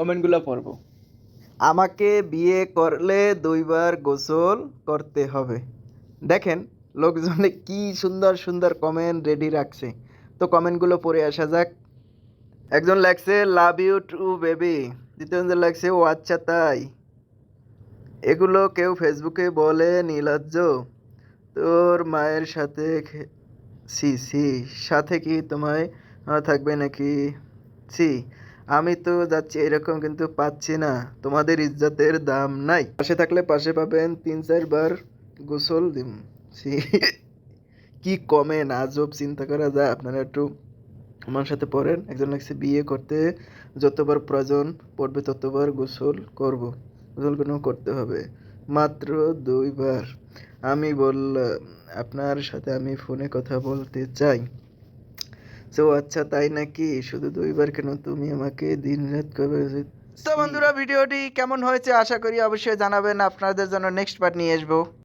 কমেন্টগুলো পড়বো। আমাকে বিয়ে করলে 2 বার গোসল করতে হবে। দেখেন লোকজনে কি সুন্দর সুন্দর কমেন্ট রেডি রাখছে। তো কমেন্টগুলো পড়ে আসা যাক। একজন লেখছে লাভ ইউ টু বেবি, দ্বিতীয়জন লেখছে ও আচ্ছা তাই, এগুলো কেউ ফেসবুকে বলে নির্লজ্জ, তোর মায়ের সাথে সি সি সাথে কি তোমায় থাকবে নাকি, ছি আমি তো যাচ্ছি এরকম কিন্তু পাচ্ছি না, তোমাদের ইজ্জতের দাম নাই, পাশে থাকলে পাশে পাবেন 3-4 বার গোসল দিম, ছি কি কমেন্ট আজব, চিন্তা করা যায়। আপনারা একটু আমার সাথে পড়েন। একজন লাগছে বিয়ে করতে যতবার প্রয়োজন পড়বে ততবার গোসল করব, গোসল কেন করতে হবে, মাত্র 2 বার। আমি বললাম আপনার সাথে আমি ফোনে কথা বলতে চাই। তো আচ্ছা তাই নাকি, শুধু 2 বার কেন, তুমি আমাকে দিন রাত কবে। তো বন্ধুরা ভিডিওটি কেমন হয়েছে আশা করি অবশ্যই জানাবেন, আপনাদের জন্য নেক্সট পার্ট নিয়ে আসবো।